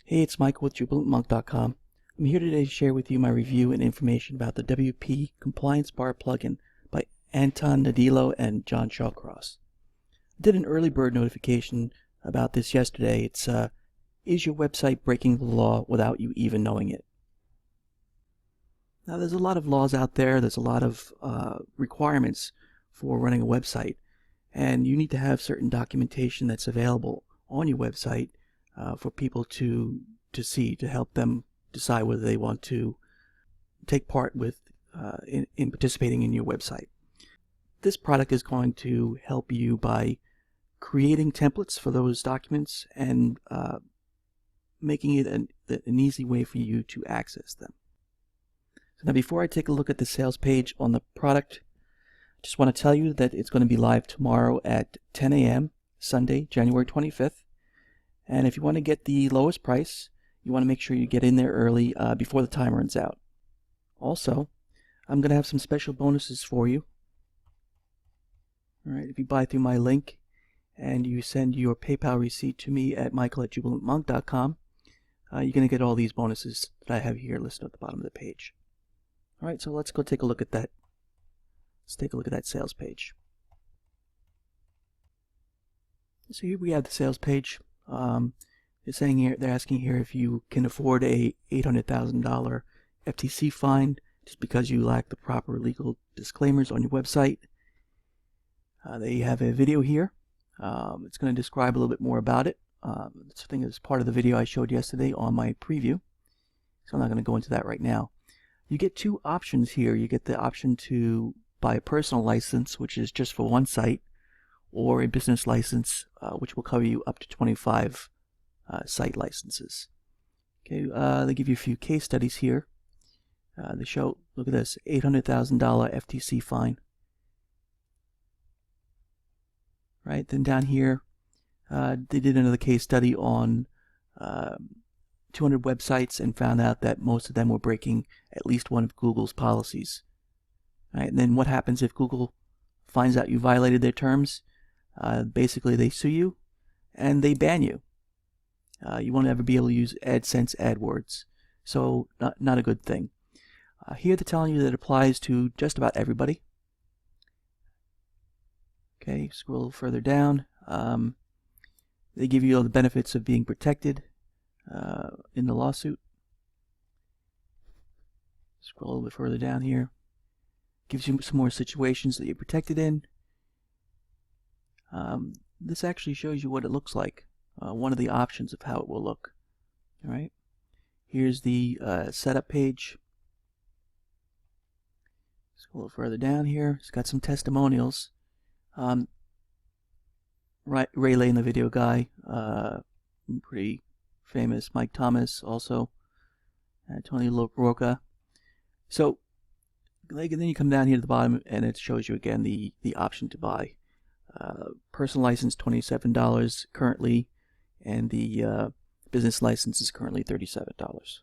Hey, it's Michael with JubilantMonk.com. I'm here today to share with you my review and information about the WP Compliance Bar plugin by Anton Nadilo and John Shawcross. I did an early bird notification about this yesterday. It's is your website breaking the law without you even knowing it? Now, there's a lot of laws out there. There's a lot of requirements for running a website, and you need to have certain documentation that's available on your website for people to see, to help them decide whether they want to take part with in participating in your website. This product is going to help you by creating templates for those documents and making it an easy way for you to access them. So now, before I take a look at the sales page on the product, I just want to tell you that it's going to be live tomorrow at 10 a.m. Sunday, January 25th. And if you want to get the lowest price, you want to make sure you get in there early before the time runs out. Also, I'm going to have some special bonuses for you. All right, if you buy through my link and you send your PayPal receipt to me at michael@jubilantmonk.com, you're going to get all these bonuses that I have here listed at the bottom of the page. All right, so let's go take a look at that. Let's take a look at that sales page. So here we have the sales page. They're asking here if you can afford a $800,000 FTC fine just because you lack the proper legal disclaimers on your website. They have a video here. It's going to describe a little bit more about it. This thing is part of the video I showed yesterday on my preview, so I'm not going to go into that right now. You get two options here. You get the option to buy a personal license, which is just for one site, or a business license, which will cover you up to 25 site licenses. Okay, they give you a few case studies here. They show, look at this, $800,000 FTC fine. Right, then down here, they did another case study on 200 websites and found out that most of them were breaking at least one of Google's policies. Right, and then what happens if Google finds out you violated their terms? Basically, they sue you and they ban you. You won't ever be able to use AdSense AdWords, so not a good thing. Here they're telling you that it applies to just about everybody. Okay, scroll a little further down. They give you all the benefits of being protected in the lawsuit. Scroll a little bit further down here. Gives you some more situations that you're protected in. This actually shows you what it looks like. One of the options of how it will look. All right. Here's the setup page. Let's go a little further down here. It's got some testimonials. Ray Lane, the video guy, pretty famous. Mike Thomas, also. Tony LaRocca. So then you come down here to the bottom, and it shows you again the option to buy. Personal license $27 currently, and the business license is currently $37.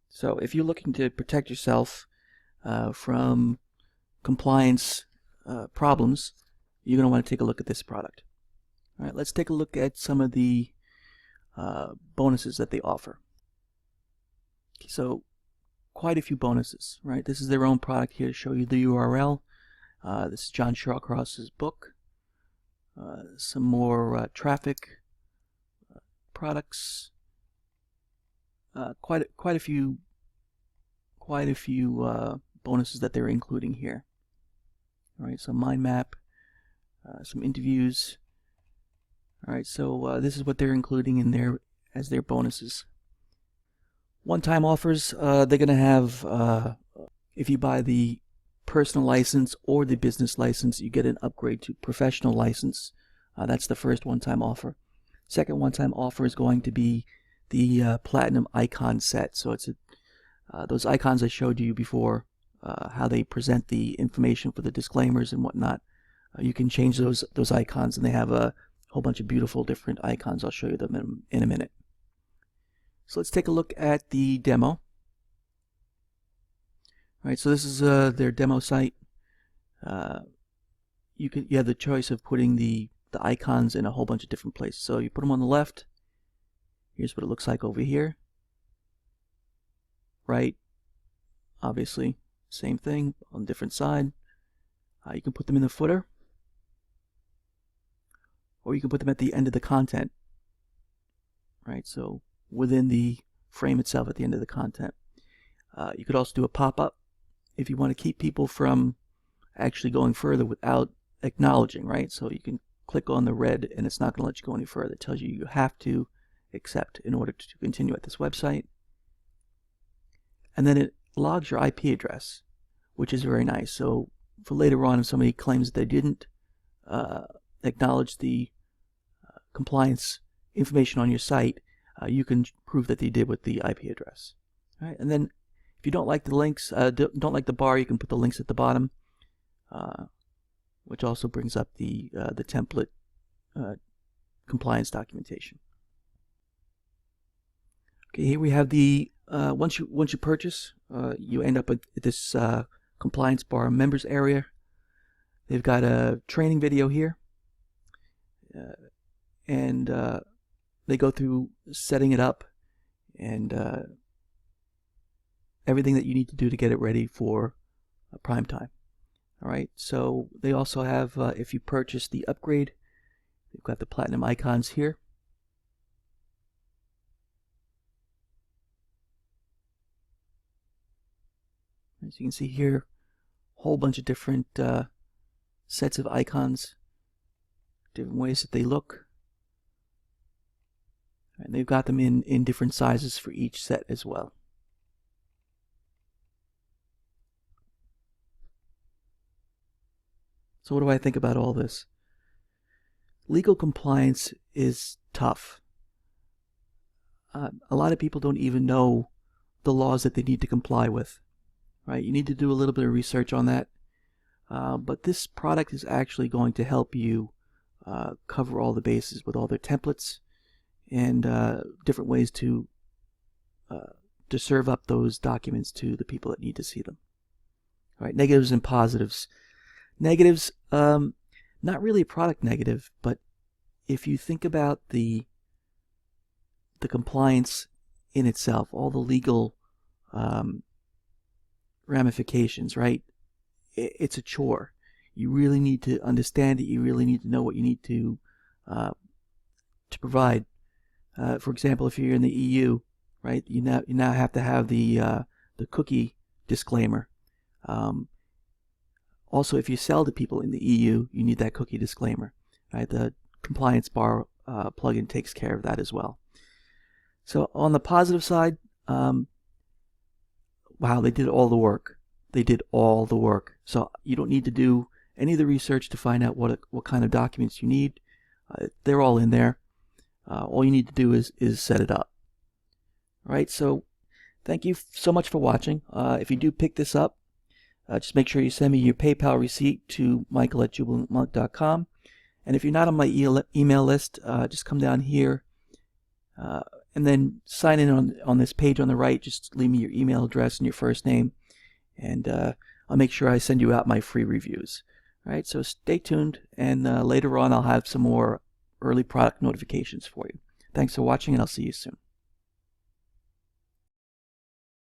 So if you're looking to protect yourself from compliance problems, you're going to want to take a look at this product. All right, let's take a look at some of the bonuses that they offer. Okay, so quite a few bonuses, right? This is their own product here to show you the URL. This is John Shawcross's book. Some more traffic products. Quite a few bonuses that they're including here. All right, so mind map, some interviews. All right, so this is what they're including in there as their bonuses. One-time offers. They're going to have, if you buy the personal license or the business license, you get an upgrade to professional license. That's the first one-time offer. Second one-time offer is going to be the platinum icon set. So it's those icons I showed you before, how they present the information for the disclaimers and whatnot. You can change those icons, and they have a whole bunch of beautiful different icons. I'll show you them in a minute. So let's take a look at the demo. All right, so this is their demo site. You have the choice of putting the icons in a whole bunch of different places. So you put them on the left, Here's what it looks like over here. Right? Obviously, same thing on a different side. You can put them in the footer, or you can put them at the end of the content. Right? So within the frame itself at the end of the content. You could also do a pop-up if you want to keep people from actually going further without acknowledging, right? So you can click on the red and it's not going to let you go any further. It tells you you have to accept in order to continue at this website. And then it logs your IP address, which is very nice. So for later on, if somebody claims that they didn't acknowledge the compliance information on your site, you can prove that they did with the IP address. All right? And then if you don't like the links, don't like the bar, you can put the links at the bottom, which also brings up the template compliance documentation. Okay, here we have the once you purchase, you end up at this compliance bar members area. They've got a training video here, and they go through setting it up and everything that you need to do to get it ready for prime time. All right, so they also have, if you purchase the upgrade, they've got the platinum icons here. As you can see here, a whole bunch of different sets of icons, different ways that they look. And they've got them in different sizes for each set as well. So what do I think about all this? Legal compliance is tough. A lot of people don't even know the laws that they need to comply with. Right? You need to do a little bit of research on that. But this product is actually going to help you cover all the bases with all their templates and different ways to serve up those documents to the people that need to see them. All right, negatives and positives. Negatives, not really a product negative, but if you think about the compliance in itself, all the legal ramifications, right? It's a chore. You really need to understand it. You really need to know what you need to provide. For example, if you're in the EU, right, you now have to have the cookie disclaimer. Also, if you sell to people in the EU, you need that cookie disclaimer. Right? The compliance bar plugin takes care of that as well. So on the positive side, wow, they did all the work. They did all the work. So you don't need to do any of the research to find out what kind of documents you need. They're all in there. All you need to do is set it up. All right. So thank you so much for watching. If you do pick this up, just make sure you send me your PayPal receipt to michael@jubilantmonk.com. And if you're not on my email list, just come down here and then sign in on this page on the right. Just leave me your email address and your first name, and I'll make sure I send you out my free reviews. All right, so stay tuned, and later on I'll have some more early product notifications for you. Thanks for watching, and I'll see you soon.